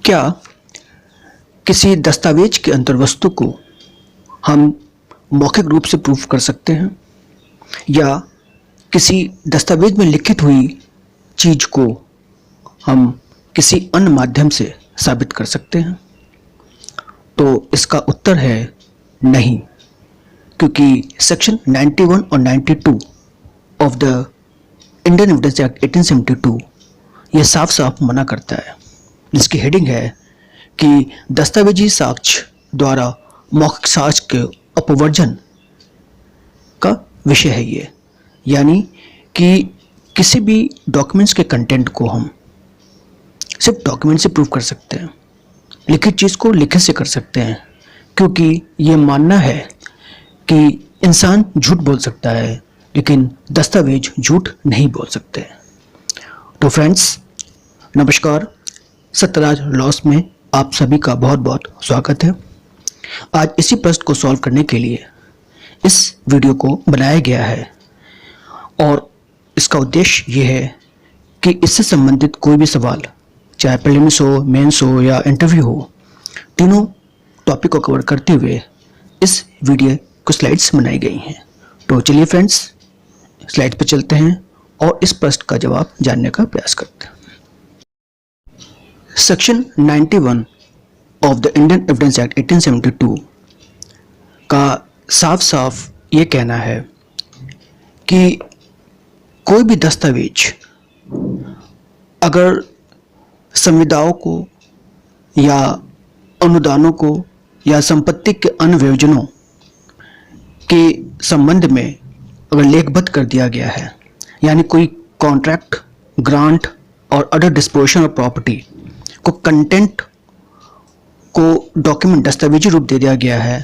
क्या किसी दस्तावेज के अंतर्वस्तु को हम मौखिक रूप से प्रूफ कर सकते हैं या किसी दस्तावेज में लिखित हुई चीज को हम किसी अन्य माध्यम से साबित कर सकते हैं? तो इसका उत्तर है नहीं, क्योंकि सेक्शन 91 और 92 of the Indian evidence act 1872 ये साफ साफ मना करता है, जिसकी हेडिंग है कि दस्तावेजी साक्ष्य द्वारा मौखिक साक्ष्य के अपवर्जन का विषय है ये। यानी कि किसी भी डॉक्यूमेंट्स के कंटेंट को हम सिर्फ डॉक्यूमेंट से प्रूव कर सकते हैं, लिखित चीज़ को लिखित से कर सकते हैं, क्योंकि ये मानना है कि इंसान झूठ बोल सकता है लेकिन दस्तावेज झूठ नहीं बोल सकते। तो फ्रेंड्स, नमस्कार। सत्यराज लॉस में आप सभी का बहुत बहुत स्वागत है। आज इसी प्रश्न को सॉल्व करने के लिए इस वीडियो को बनाया गया है और इसका उद्देश्य ये है कि इससे संबंधित कोई भी सवाल, चाहे प्रीलिम्स हो, मेंस हो या इंटरव्यू हो, तीनों टॉपिक को कवर करते हुए इस वीडियो को स्लाइड्स बनाई गई हैं। तो चलिए फ्रेंड्स, स्लाइड पर चलते हैं और इस प्रश्न का जवाब जानने का प्रयास करते हैं। Section 91 of the Indian evidence act 1872 का साफ साफ ये कहना है कि कोई भी दस्तावेज अगर संविदाओं को या अनुदानों को या संपत्ति के अन्य वियोजनों के संबंध में अगर लेखबद्ध कर दिया गया है, यानी कोई कॉन्ट्रैक्ट, ग्रांट और अदर डिस्पोजिशन ऑफ प्रॉपर्टी को कंटेंट को डॉक्यूमेंट दस्तावेजी रूप दे दिया गया है,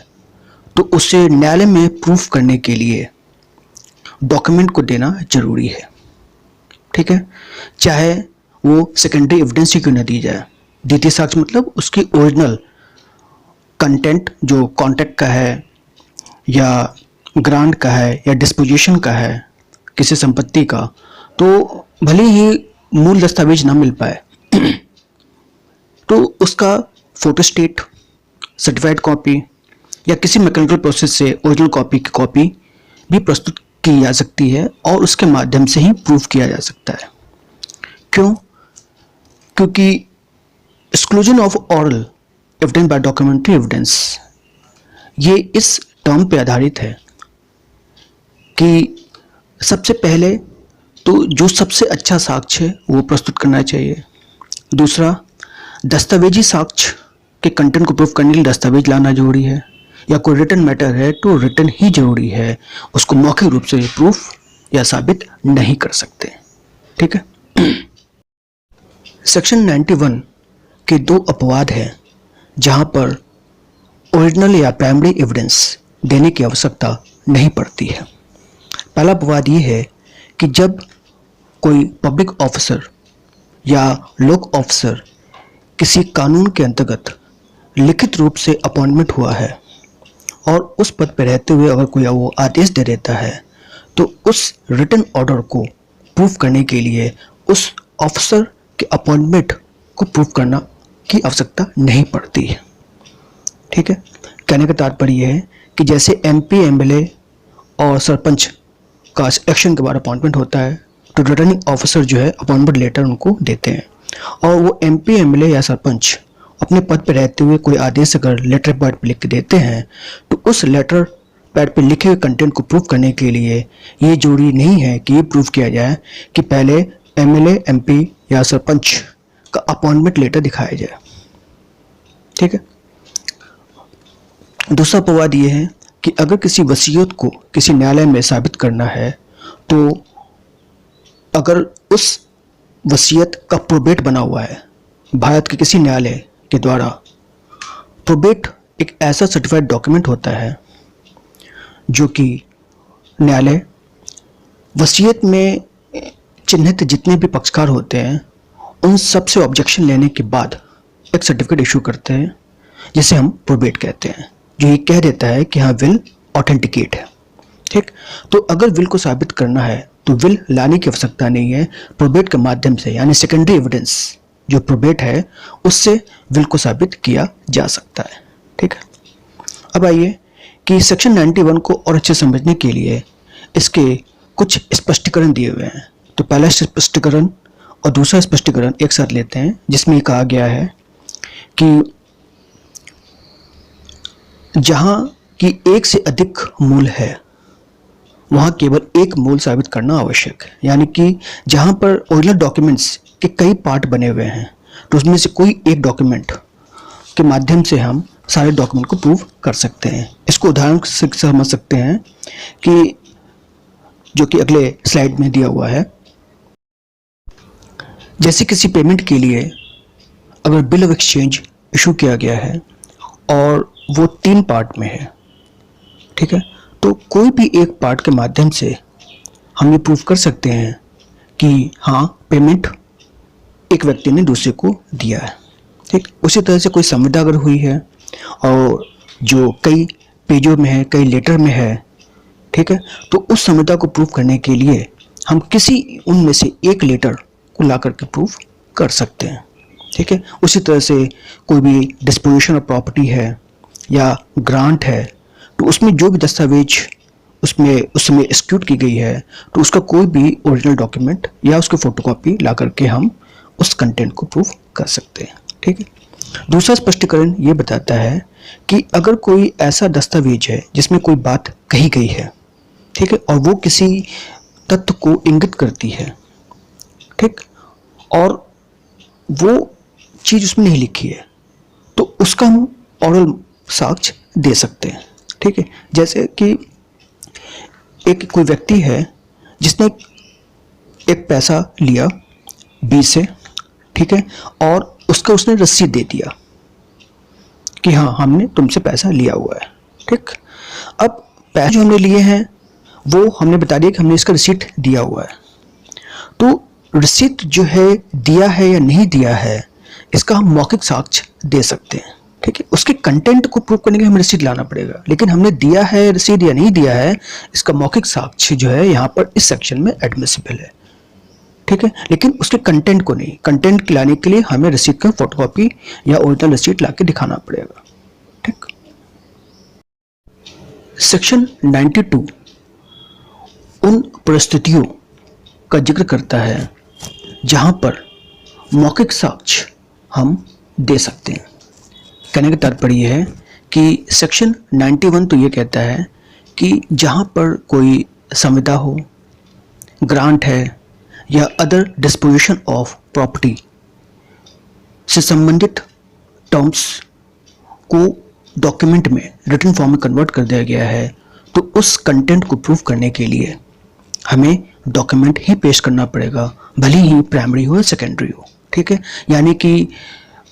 तो उसे न्यायालय में प्रूफ करने के लिए डॉक्यूमेंट को देना जरूरी है। ठीक है, चाहे वो सेकेंडरी एविडेंस ही क्यों न दी जाए। द्वितीय साक्ष्य मतलब उसकी ओरिजिनल कंटेंट जो कॉन्ट्रैक्ट का है या ग्रांट का है या डिस्पोजिशन का है किसी संपत्ति का, तो भले ही मूल दस्तावेज ना मिल पाए तो उसका फोटोस्टेट, सर्टिफाइड कॉपी या किसी मैकेनिकल प्रोसेस से ओरिजिनल कॉपी की कॉपी भी प्रस्तुत की जा सकती है और उसके माध्यम से ही प्रूफ किया जा सकता है। क्यों? क्योंकि exclusion of oral evidence by documentary evidence ये इस टर्म पे आधारित है कि सबसे पहले तो जो सबसे अच्छा साक्ष्य है वो प्रस्तुत करना चाहिए। दूसरा, दस्तावेजी साक्ष्य के कंटेंट को प्रूफ करने के लिए दस्तावेज लाना जरूरी है, या कोई रिटन मैटर है तो रिटन ही जरूरी है, उसको मौखिक रूप से प्रूफ या साबित नहीं कर सकते। ठीक है। सेक्शन 91 के दो अपवाद हैं जहां पर ओरिजिनल या प्राइमरी एविडेंस देने की आवश्यकता नहीं पड़ती है। पहला अपवाद ये है कि जब कोई पब्लिक ऑफिसर या लोक ऑफिसर किसी कानून के अंतर्गत लिखित रूप से अपॉइंटमेंट हुआ है और उस पद पर रहते हुए अगर कोई वो आदेश दे देता है, तो उस रिटन ऑर्डर को प्रूफ करने के लिए उस ऑफिसर के अपॉइंटमेंट को प्रूफ करना की आवश्यकता नहीं पड़ती है। ठीक है। कहने का तात्पर्य यह है कि जैसे MP, MLA और सरपंच का इलेक्शन के बाद अपॉइंटमेंट होता है, तो रिटर्निंग ऑफिसर जो है अपॉइंटमेंट लेटर उनको देते हैं और वो MP, MLA या सरपंच अपने पद पर रहते हुए कोई आदेश अगर लेटर पैड पर लिख के देते हैं, तो उस लेटर पैड पर लिखे हुए कंटेंट को प्रूफ करने के लिए ये जरूरी नहीं है कि ये प्रूफ किया जाए कि पहले MLA, MP या सरपंच का अपॉइंटमेंट लेटर दिखाया जाए। ठीक है। दूसरा अपवाद ये है कि अगर किसी वसीयत को किसी न्यायालय में साबित करना है, तो अगर उस वसीयत का प्रोबेट बना हुआ है भारत के किसी न्यायालय के द्वारा, प्रोबेट एक ऐसा सर्टिफाइड डॉक्यूमेंट होता है जो कि न्यायालय वसीयत में चिन्हित जितने भी पक्षकार होते हैं उन सब से ऑब्जेक्शन लेने के बाद एक सर्टिफिकेट इशू करते हैं, जिसे हम प्रोबेट कहते हैं, जो ये कह देता है कि हाँ विल ऑथेंटिकेट है। ठीक। तो अगर विल को साबित करना है तो विल लाने की आवश्यकता नहीं है, प्रोबेट के माध्यम से यानी सेकेंडरी एविडेंस जो प्रोबेट है उससे विल को साबित किया जा सकता है। ठीक है, अब आइए कि सेक्शन 91 को और अच्छे समझने के लिए इसके कुछ स्पष्टीकरण दिए हुए हैं। तो पहला स्पष्टीकरण और दूसरा स्पष्टीकरण एक साथ लेते हैं, जिसमें कहा गया है कि जहां की एक से अधिक मूल है वहां केवल एक मूल साबित करना आवश्यक है। यानी कि जहां पर ओरिजिनल डॉक्यूमेंट्स के कई पार्ट बने हुए हैं तो उसमें से कोई एक डॉक्यूमेंट के माध्यम से हम सारे डॉक्यूमेंट को प्रूव कर सकते हैं। इसको उदाहरण से समझ सकते हैं कि जो कि अगले स्लाइड में दिया हुआ है। जैसे किसी पेमेंट के लिए अगर बिल ऑफ एक्सचेंज इशू किया गया है और वो 3 पार्ट में है, ठीक है, तो कोई भी एक पार्ट के माध्यम से हम ये प्रूव कर सकते हैं कि हाँ पेमेंट एक व्यक्ति ने दूसरे को दिया है। ठीक, उसी तरह से कोई संविदा अगर हुई है और जो कई पेजों में है, कई लेटर में है, ठीक है, तो उस संविदा को प्रूव करने के लिए हम किसी उनमें से एक लेटर को ला करके प्रूव कर सकते हैं। ठीक है, उसी तरह से कोई भी डिस्पोजिशन ऑफ प्रॉपर्टी है या ग्रांट है, तो उसमें जो भी दस्तावेज उसमें उस समय एक्सिक्यूट की गई है तो उसका कोई भी ओरिजिनल डॉक्यूमेंट या उसकी फोटोकॉपी ला करके हम उस कंटेंट को प्रूव कर सकते हैं। ठीक है, दूसरा स्पष्टीकरण ये बताता है कि अगर कोई ऐसा दस्तावेज है जिसमें कोई बात कही गई है, ठीक है, और वो किसी तथ्य को इंगित करती है, ठीक, और वो चीज उसमें नहीं लिखी है, तो उसका हम ऑरल साक्ष्य दे सकते हैं। ठीक है, जैसे कि एक कोई व्यक्ति है जिसने एक पैसा लिया बी से, ठीक है, और उसका उसने रसीद दे दिया कि हाँ हमने तुमसे पैसा लिया हुआ है। ठीक, अब पैसे जो हमने लिए हैं वो हमने बता दिया कि हमने इसका रिसीट दिया हुआ है, तो रिसीट जो है दिया है या नहीं दिया है इसका हम मौखिक साक्ष्य दे सकते हैं। ठीक है, उसके कंटेंट को प्रूव करने के लिए हमें रिसीट लाना पड़ेगा, लेकिन हमने दिया है रिसीट या नहीं दिया है इसका मौखिक साक्ष्य जो है यहाँ पर इस सेक्शन में एडमिसिबल है। ठीक है, लेकिन उसके कंटेंट को नहीं, कंटेंट लाने के लिए हमें रिसीट का फोटोकॉपी या ओरिजिनल रिसीट लाके दिखाना पड़ेगा। ठीक, सेक्शन 92 उन परिस्थितियों का जिक्र करता है जहां पर मौखिक साक्ष्य हम दे सकते हैं। कहने का तात्पर्य है कि सेक्शन 91 तो ये कहता है कि जहां पर कोई संविदा हो, ग्रांट है या अदर डिस्पोजिशन ऑफ प्रॉपर्टी से संबंधित टर्म्स को डॉक्यूमेंट में रिटन फॉर्म में कन्वर्ट कर दिया गया है, तो उस कंटेंट को प्रूव करने के लिए हमें डॉक्यूमेंट ही पेश करना पड़ेगा, भले ही प्राइमरी हो या सेकेंडरी हो। ठीक है, यानी कि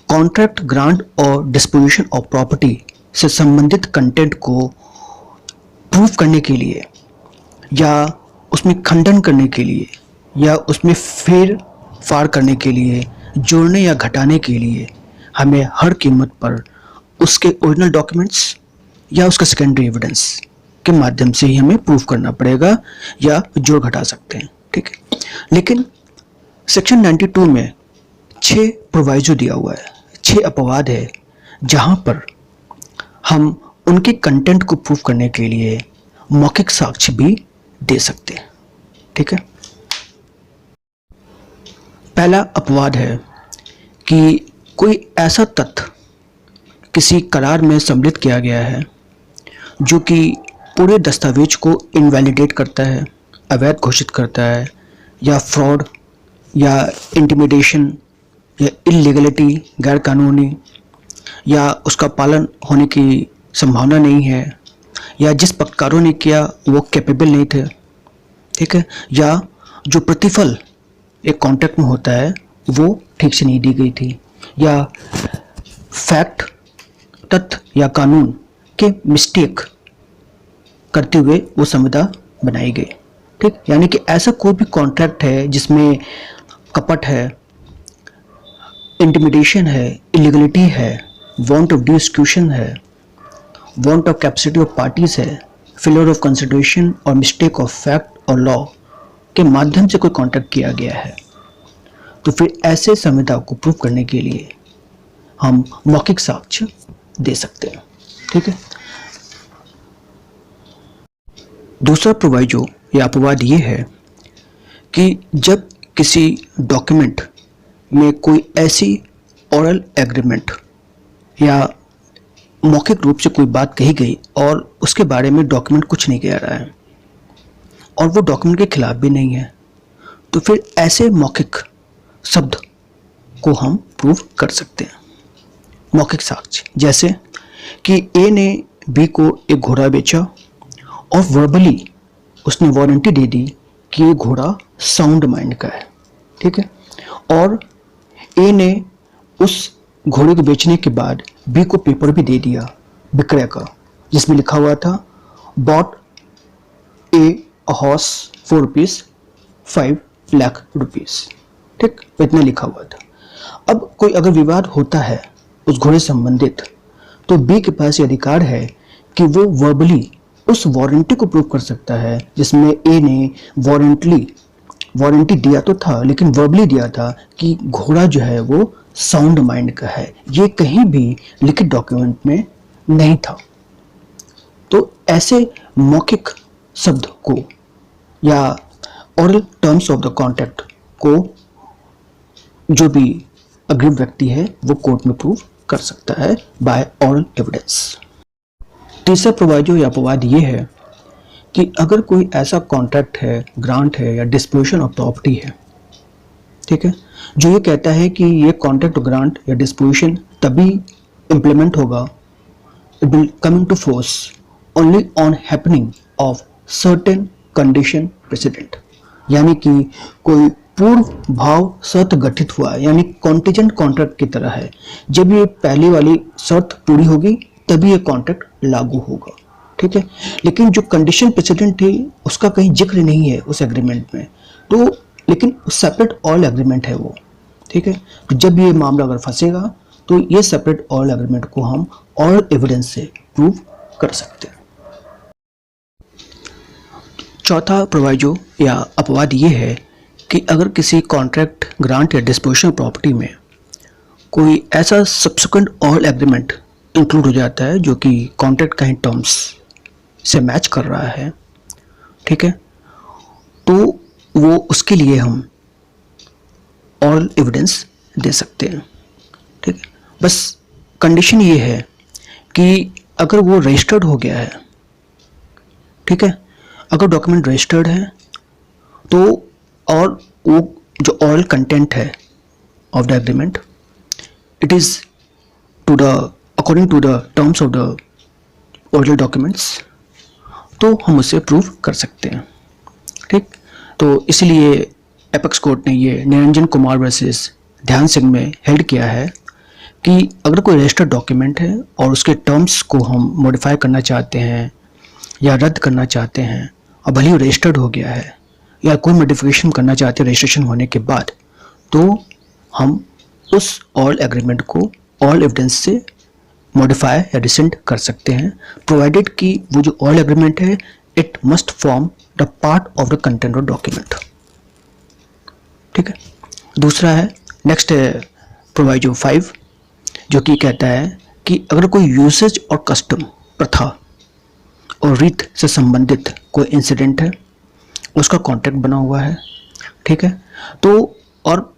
कॉन्ट्रैक्ट, ग्रांट और डिस्पोजिशन ऑफ प्रॉपर्टी से संबंधित कंटेंट को प्रूव करने के लिए या उसमें खंडन करने के लिए या उसमें फेर फार करने के लिए, जोड़ने या घटाने के लिए हमें हर कीमत पर उसके ओरिजिनल डॉक्यूमेंट्स या उसका सेकेंडरी एविडेंस के माध्यम से ही हमें प्रूव करना पड़ेगा या जोड़ घटा सकते हैं। ठीक है, लेकिन सेक्शन 92 में 6 प्रोवाइजो दिया हुआ है, 6 अपवाद है जहां पर हम उनके कंटेंट को प्रूव करने के लिए मौखिक साक्ष्य भी दे सकते हैं। ठीक है, पहला अपवाद है कि कोई ऐसा तथ्य किसी करार में सम्मिलित किया गया है जो कि पूरे दस्तावेज को इनवैलिडेट करता है, अवैध घोषित करता है, या फ्रॉड या इंटिमिडेशन या इलीगलिटी, गैर कानूनी, या उसका पालन होने की संभावना नहीं है, या जिस पक्षकारों ने किया वो कैपेबल नहीं थे। ठीक है, या जो प्रतिफल एक कॉन्ट्रैक्ट में होता है वो ठीक से नहीं दी गई थी, या फैक्ट, तथ्य या कानून के मिस्टेक करते हुए वो संविदा बनाई गई। ठीक, यानी कि ऐसा कोई भी कॉन्ट्रैक्ट है जिसमें कपट है, इंटिमिडेशन है, इलीगलिटी है, वांट ऑफ ड्यू एक्सक्यूशन है, want of capacity of parties है, फेलियर ऑफ कंसिडरेशन और मिस्टेक ऑफ फैक्ट और लॉ के माध्यम से कोई कॉन्ट्रैक्ट किया गया है, तो फिर ऐसे संविदा को प्रूव करने के लिए हम मौखिक साक्ष्य दे सकते हैं। ठीक है। दूसरा प्रोवाइजो या अपवाद ये है कि जब किसी डॉक्यूमेंट में कोई ऐसी ओरल एग्रीमेंट या मौखिक रूप से कोई बात कही गई और उसके बारे में डॉक्यूमेंट कुछ नहीं कह रहा है और वो डॉक्यूमेंट के खिलाफ भी नहीं है, तो फिर ऐसे मौखिक शब्द को हम प्रूव कर सकते हैं। मौखिक साक्ष्य जैसे कि ए ने बी को एक घोड़ा बेचा और वर्बली उसने वारंटी दे दी कि ये घोड़ा साउंड माइंड का है। ठीक है। और ए ने उस घोड़े को बेचने के बाद बी को पेपर भी दे दिया विक्रय का, जिसमें लिखा हुआ था bot a horse for ₹5 lakh. ठीक, इतना लिखा हुआ था। अब कोई अगर विवाद होता है उस घोड़े से संबंधित, तो बी के पास ये अधिकार है कि वो वर्बली उस वारंटी को प्रूव कर सकता है जिसमें ए ने वारंटी दिया तो था, लेकिन वर्बली दिया था कि घोड़ा जो है वो साउंड माइंड का है। ये कहीं भी लिखित डॉक्यूमेंट में नहीं था। तो ऐसे मौखिक शब्द को या oral terms of the contract को जो भी अग्रिम व्यक्ति है वो कोर्ट में प्रूव कर सकता है बाय ओरल एविडेंस। तीसरा प्रोवाइजो या अपवाद ये है कि अगर कोई ऐसा कॉन्ट्रैक्ट है, ग्रांट है या डिस्पोजिशन ऑफ प्रॉपर्टी है, ठीक है, जो ये कहता है कि ये कॉन्ट्रैक्ट ग्रांट या डिस्पोजिशन तभी इम्प्लीमेंट होगा, it will come into force only on happening of certain condition president, यानी कि कोई पूर्व भाव शर्त गठित हुआ है, यानी कॉन्टिजेंट कॉन्ट्रैक्ट की तरह है। जब ये पहली वाली शर्त पूरी होगी तभी ये कॉन्ट्रैक्ट लागू होगा। ठीक है। लेकिन जो कंडीशन प्रेसिडेंट थी उसका कहीं जिक्र नहीं है उस एग्रीमेंट में, तो लेकिन सेपरेट ऑल एग्रीमेंट है वो। ठीक है। तो जब ये मामला अगर फंसेगा तो ये सेपरेट ऑल एग्रीमेंट को हम ऑल एविडेंस से प्रूव कर सकते हैं। चौथा प्रोवाइजो या अपवाद ये है कि अगर किसी कॉन्ट्रैक्ट, ग्रांट या डिस्पोजिशन ऑफ प्रॉपर्टी में कोई ऐसा सब्सिक्वेंट ऑल एग्रीमेंट इंक्लूड हो जाता है जो कि कॉन्ट्रैक्ट का ही टर्म्स से मैच कर रहा है, ठीक है, तो वो उसके लिए हम ऑल एविडेंस दे सकते हैं। ठीक है। बस कंडीशन ये है कि अगर वो रजिस्टर्ड हो गया है, ठीक है, अगर डॉक्यूमेंट रजिस्टर्ड है तो, और वो जो ऑल कंटेंट है of the agreement it is to the according to the terms of the original documents, तो हम उसे प्रूव कर सकते हैं। ठीक। तो इसलिए एपेक्स कोर्ट ने ये निरंजन कुमार वर्सेस ध्यान सिंह में हेल्ड किया है कि अगर कोई रजिस्टर्ड डॉक्यूमेंट है और उसके टर्म्स को हम मॉडिफाई करना चाहते हैं या रद्द करना चाहते हैं और भले ही रजिस्टर्ड हो गया है या कोई मॉडिफिकेशन करना चाहते हैं रजिस्ट्रेशन होने के बाद, तो हम उस ऑल एग्रीमेंट को ऑल एविडेंस से मॉडिफाई या रिसेंट कर सकते हैं, प्रोवाइडेड कि वो जो ऑल एग्रीमेंट है it must form the part of the content of document. ठीक है। दूसरा है नेक्स्ट है प्रोवाइजो 5, जो कि कहता है कि अगर कोई यूसेज और कस्टम, प्रथा और रीत से संबंधित कोई इंसिडेंट है, उसका कॉन्ट्रैक्ट बना हुआ है, ठीक है, तो और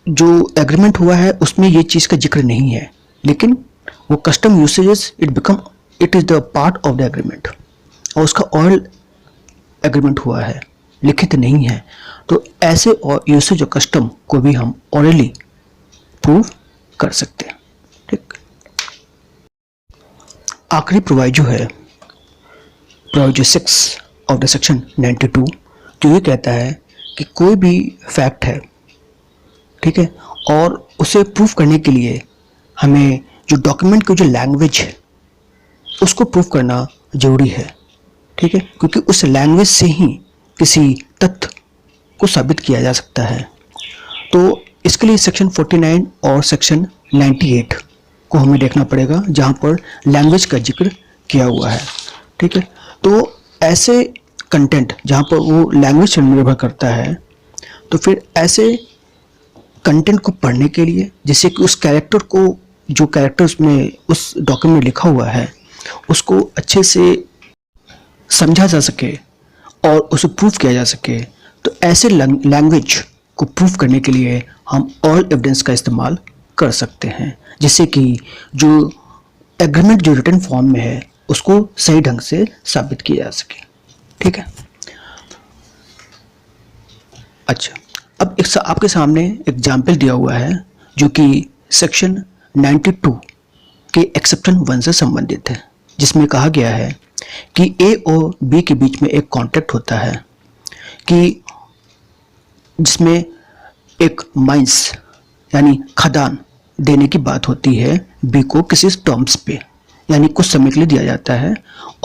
जो एग्रीमेंट हुआ है उसमें ये चीज़ का जिक्र नहीं है, लेकिन वो custom usages it is the part of the agreement और उसका ऑल एग्रीमेंट हुआ है, लिखित नहीं है, तो ऐसे और यूसेज और कस्टम को भी हम ऑरली प्रूव कर सकते हैं। ठीक। आखिरी प्रोवाइजो है प्रोवाइजो 6 ऑफ द सेक्शन 92, जो ये कहता है कि कोई भी फैक्ट है, ठीक है, और उसे प्रूव करने के लिए हमें जो डॉक्यूमेंट की जो लैंग्वेज है उसको प्रूव करना जरूरी है। ठीक है। क्योंकि उस लैंग्वेज से ही किसी तथ्य को साबित किया जा सकता है। तो इसके लिए सेक्शन 49 और सेक्शन 98 को हमें देखना पड़ेगा, जहाँ पर लैंग्वेज का जिक्र किया हुआ है। ठीक है। तो ऐसे कंटेंट जहाँ पर वो लैंग्वेज से निर्भर करता है, तो फिर ऐसे कंटेंट को पढ़ने के लिए, जिससे कि उस कैरेक्टर को, जो कैरेक्टर उसमें उस डॉक्यूमेंट में लिखा हुआ है, उसको अच्छे से समझा जा सके और उसे प्रूव किया जा सके। तो ऐसे लैंग्वेज को प्रूव करने के लिए हम ऑल एविडेंस का इस्तेमाल कर सकते हैं, जिससे कि जो एग्रीमेंट जो रिटन फॉर्म में है उसको सही ढंग से साबित किया जा सके। ठीक है। अच्छा, अब एक आपके सामने एग्जाम्पल दिया हुआ है जो कि सेक्शन 92 के एक्सेप्शन 1 से संबंधित है, जिसमें कहा गया है कि ए और बी के बीच में एक कॉन्ट्रैक्ट होता है कि जिसमें एक माइंस यानी खदान देने की बात होती है बी को किसी टर्म्स पे, यानी कुछ समय के लिए दिया जाता है,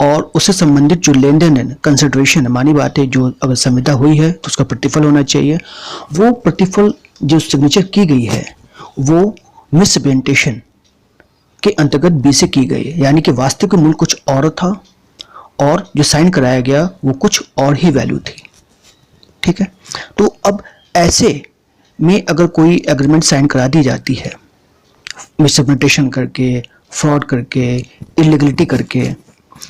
और उससे संबंधित जो लेन देन है, कंसिडरेशन, मानी बात है, जो अगर संविदा हुई है तो उसका प्रतिफल होना चाहिए। वो प्रतिफल जो सिग्नेचर की गई है वो मिसरिप्रेजेंटेशन के अंतर्गत बी से की गई है, यानी कि वास्तविक मूल्य कुछ और था और जो साइन कराया गया वो कुछ और ही वैल्यू थी। ठीक है। तो अब ऐसे में अगर कोई एग्रीमेंट साइन करा दी जाती है मिसरिप्रेजेंटेशन करके, फ्रॉड करके, इलीगलिटी करके,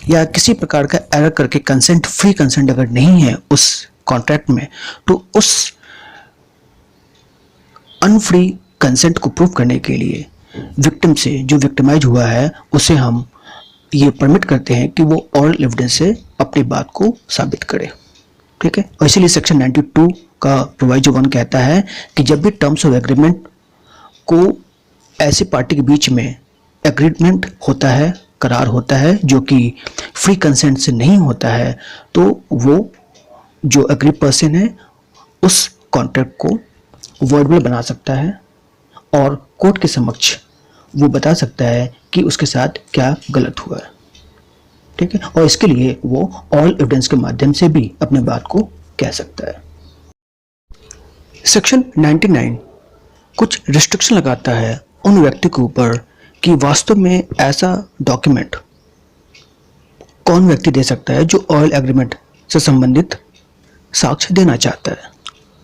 या किसी प्रकार का एरर करके, कंसेंट, फ्री कंसेंट अगर नहीं है उस कॉन्ट्रैक्ट में, तो उस अनफ्री कंसेंट को प्रूव करने के लिए विक्टिम से, जो विक्टिमाइज हुआ है, उसे हम ये परमिट करते हैं कि वो ऑरल एविडेंस से अपनी बात को साबित करे। ठीक है। और इसीलिए सेक्शन 92 का प्रोविजन 1 कहता है कि जब भी टर्म्स ऑफ एग्रीमेंट को ऐसी पार्टी के बीच में एग्रीमेंट होता है, करार होता है, जो कि फ्री कंसेंट से नहीं होता है, तो वो जो एग्री पर्सन है उस कॉन्ट्रैक्ट को वर्डेबल बना सकता है और कोर्ट के समक्ष वो बता सकता है कि उसके साथ क्या गलत हुआ है। ठीक है। और इसके लिए वो ऑल एविडेंस के माध्यम से भी अपने बात को कह सकता है। सेक्शन 99 कुछ रिस्ट्रिक्शन लगाता है उन व्यक्ति के ऊपर कि वास्तव में ऐसा डॉक्यूमेंट कौन व्यक्ति दे सकता है जो ऑयल एग्रीमेंट से संबंधित साक्ष्य देना चाहता है।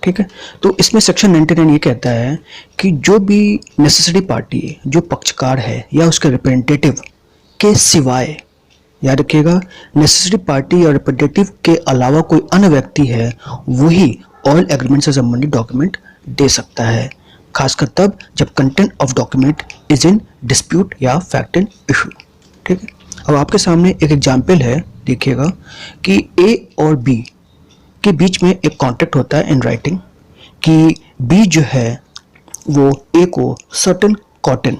ठीक है। तो इसमें सेक्शन 99 ये कहता है कि जो भी नेसेसरी पार्टी है, जो पक्षकार है या उसके रिप्रेजेंटेटिव के सिवाय, याद रखिएगा, नेसेसरी पार्टी या रिप्रेजेंटेटिव के अलावा कोई अन्य व्यक्ति है वही ऑयल एग्रीमेंट से संबंधित डॉक्यूमेंट दे सकता है, खासकर तब जब content of document is in dispute या फैक्ट एंड इशू। ठीक है। अब आपके सामने एक एग्जाम्पल है, देखिएगा कि ए और बी के बीच में एक कॉन्ट्रैक्ट होता है इन राइटिंग कि बी जो है वो ए को सर्टेन कॉटन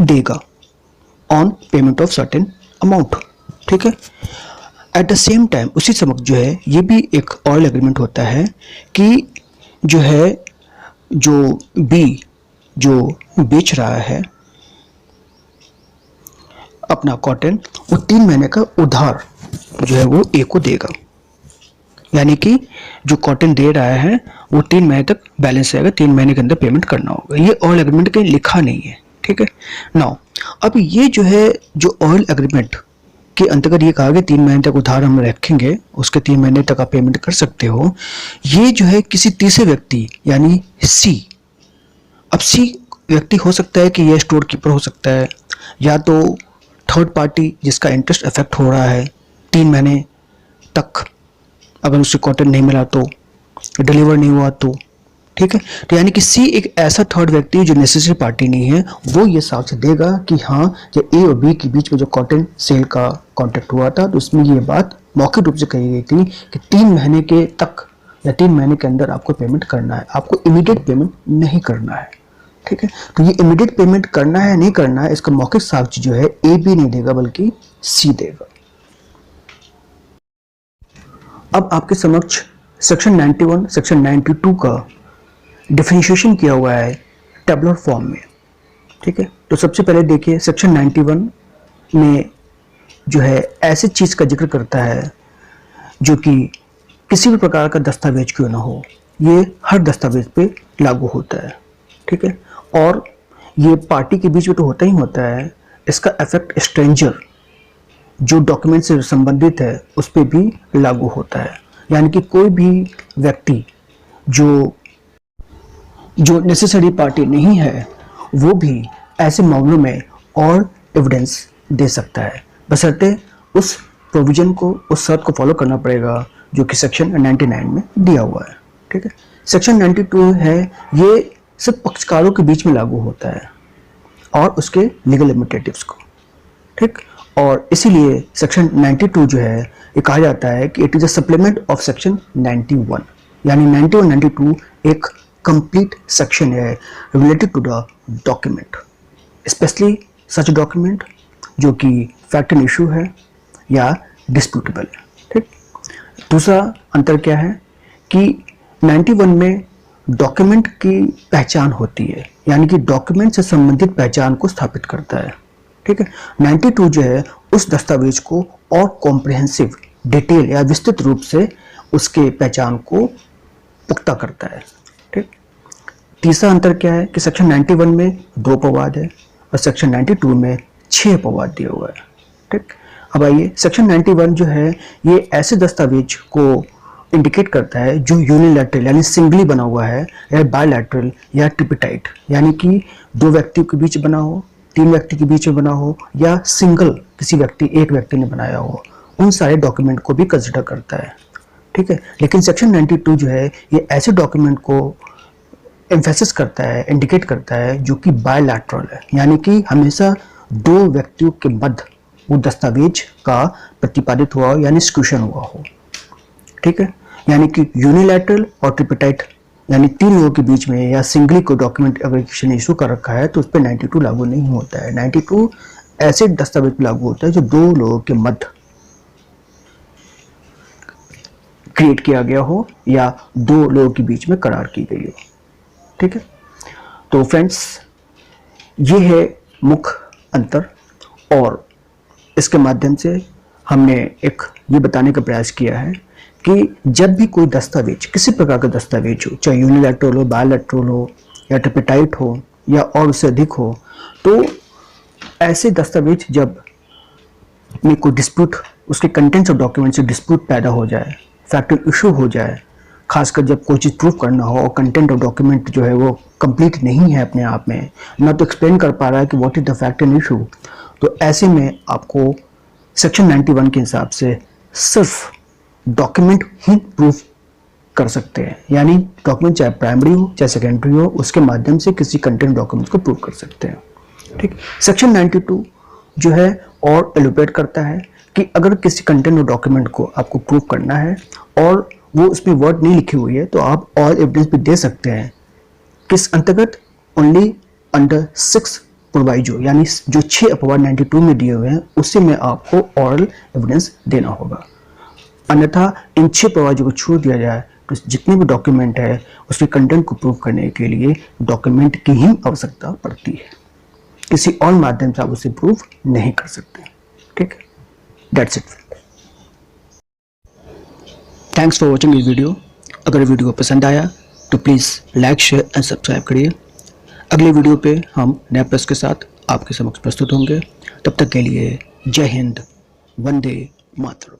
देगा on payment of certain amount. ठीक है। एट द सेम टाइम उसी समय जो है ये भी एक ऑयल एग्रीमेंट होता है कि जो है जो बी जो बेच रहा है अपना कॉटन, वो 3 महीने का उधार जो है वो ए को देगा, यानी कि जो कॉटन दे रहा है वो 3 महीने तक बैलेंस रहेगा, 3 महीने के अंदर पेमेंट करना होगा। ये ऑयल एग्रीमेंट कहीं लिखा नहीं है। ठीक है। नाउ अब ये जो है, जो ऑयल एग्रीमेंट के अंतर्गत ये कहा गया 3 महीने तक उधार हम रखेंगे, उसके 3 महीने तक आप पेमेंट कर सकते हो, ये जो है किसी तीसरे व्यक्ति यानी सी, अब सी व्यक्ति हो सकता है कि ये स्टोर कीपर हो सकता है, या तो थर्ड पार्टी जिसका इंटरेस्ट अफेक्ट हो रहा है 3 महीने तक, अगर उसे कॉटन नहीं मिला तो, डिलीवर नहीं हुआ तो। ठीक है। तो यानी कि सी एक ऐसा थर्ड व्यक्ति जो नेसेसरी पार्टी नहीं है, वो ये साक्ष्य देगा कि हाँ, जब ए और बी के बीच में जो कॉटन सेल का कॉन्ट्रैक्ट हुआ था तो उसमें ये बात मौखिक रूप से कही गई थी कि 3 महीने के तक या 3 महीने के अंदर आपको पेमेंट करना है, आपको इमीडिएट पेमेंट नहीं करना है। ठीक है। तो ये इमीडिएट पेमेंट करना है नहीं करना है, इसका मौखिक साक्ष्य जो है ए बी नहीं देगा बल्कि सी देगा। अब आपके समक्ष सेक्शन 91, सेक्शन 92 का डिफरेंशिएशन किया हुआ है टेबुलर फॉर्म में। ठीक है। तो सबसे पहले देखिए, सेक्शन 91 में जो है ऐसी चीज़ का जिक्र करता है जो कि किसी भी प्रकार का दस्तावेज क्यों ना हो, ये हर दस्तावेज पे लागू होता है। ठीक है। और ये पार्टी के बीच में तो होता ही होता है, इसका इफेक्ट स्ट्रेंजर जो डॉक्यूमेंट से संबंधित है उस पर भी लागू होता है, यानी कि कोई भी व्यक्ति जो जो नेसेसरी पार्टी नहीं है वो भी ऐसे मामलों में और एविडेंस दे सकता है, बशर्ते उस प्रोविजन को, उस शर्त को फॉलो करना पड़ेगा जो कि सेक्शन 99 में दिया हुआ है। ठीक है, सेक्शन 92 है, ये सिर्फ पक्षकारों के बीच में लागू होता है और उसके लीगल लिमिटेटिव्स को। ठीक, और इसीलिए सेक्शन 92 जो है ये कहा जाता है कि it is a supplement of section 91, यानी 90 और 92 एक कंप्लीट सेक्शन है related to the document, specially such document जो कि फैक्ट एंड इशू है या डिस्प्यूटेबल है। ठीक, दूसरा अंतर क्या है कि 91 में डॉक्यूमेंट की पहचान होती है, यानी कि डॉक्यूमेंट से संबंधित पहचान को स्थापित करता है। ठीक है, 92 जो है उस दस्तावेज को और कॉम्प्रिहेंसिव, डिटेल या विस्तृत रूप से उसके पहचान को पुख्ता करता है। ठीक, तीसरा अंतर क्या है कि सेक्शन 91 में 2 अपवाद है और सेक्शन 92 में 6 अपवाद दिया हुआ है। ठीक, अब आइए, सेक्शन 91 जो है ये ऐसे दस्तावेज को इंडिकेट करता है जो यूनिलैटरल यानी सिंगली बना हुआ है, या बायलैटरल या ट्रिपिटाइट यानी कि 2 व्यक्तियों के बीच बना हो, 3 व्यक्ति के बीच में बना हो, या सिंगल किसी व्यक्ति, एक व्यक्ति ने बनाया हो, उन सारे डॉक्यूमेंट को भी कंसिडर करता है। ठीक है, लेकिन सेक्शन 92 जो है ये ऐसे डॉक्यूमेंट को एम्फेसिस करता है, इंडिकेट करता है जो कि बायलैटरल है, यानी कि हमेशा 2 व्यक्तियों के मध्य वो दस्तावेज का प्रतिपादित हुआ हो, यानी स्क्रूशन हुआ हो। ठीक है, यानी कि यूनिलैटरल और ट्रिपिटाइट यानी 3 लोगों के बीच में या सिंगली को डॉक्यूमेंट अगर किसी ने इशू कर रखा है तो उस पर 92 लागू नहीं होता है। 92 ऐसे दस्तावेज पर लागू होता है जो 2 लोगों के मध्य क्रिएट किया गया हो या 2 लोगों के बीच में करार की गई हो। ठीक है, तो फ्रेंड्स ये है मुख्य अंतर, और इसके माध्यम से हमने एक ये बताने का प्रयास किया है कि जब भी कोई दस्तावेज, किसी प्रकार का दस्तावेज हो, चाहे यूनिलैटरल हो, बायलैटरल हो या ट्रिपिटाइट हो या और उससे अधिक हो, तो ऐसे दस्तावेज जब में कोई डिस्प्यूट, उसके कंटेंट्स ऑफ डॉक्यूमेंट से डिस्प्यूट पैदा हो जाए, फैक्ट इशू हो जाए, खासकर जब कोई चीज़ प्रूव करना हो और कंटेंट ऑफ डॉक्यूमेंट जो है वो कंप्लीट नहीं है अपने आप में, ना तो एक्सप्लेन कर पा रहा है कि what is the fact and issue, तो ऐसे में आपको सेक्शन 91 के हिसाब से सिर्फ डॉक्यूमेंट ही प्रूव कर सकते हैं, यानी डॉक्यूमेंट चाहे प्राइमरी हो चाहे सेकेंडरी हो, उसके माध्यम से किसी कंटेंट डॉक्यूमेंट को प्रूव कर सकते हैं। ठीक, सेक्शन 92 जो है और एलोबरेट करता है कि अगर किसी कंटेंट और डॉक्यूमेंट को आपको प्रूव करना है और वो उसमें वर्ड नहीं लिखी हुई है तो आप ऑल एविडेंस भी दे सकते हैं। किस अंतर्गत? ओनली अंडर 6 प्रोवाइजो, यानी जो 6 अपवाद 92 में दिए हुए हैं उसी में आपको ऑरल एविडेंस देना होगा। अन्यथा इन 6 प्रोवाइजो को छोड़ दिया जाए तो जितने भी डॉक्यूमेंट है उसके कंटेंट को प्रूव करने के लिए डॉक्यूमेंट की ही आवश्यकता पड़ती है, किसी और माध्यम से आप उसे प्रूव नहीं कर सकते। ठीक, that's it. Thanks for watching this video. अगर वीडियो पसंद आया तो please like, share and subscribe करिए। अगले वीडियो पे हम नए प्रश्न के साथ आपके समक्ष प्रस्तुत होंगे। तब तक के लिए जय हिंद, वंदे मातरम।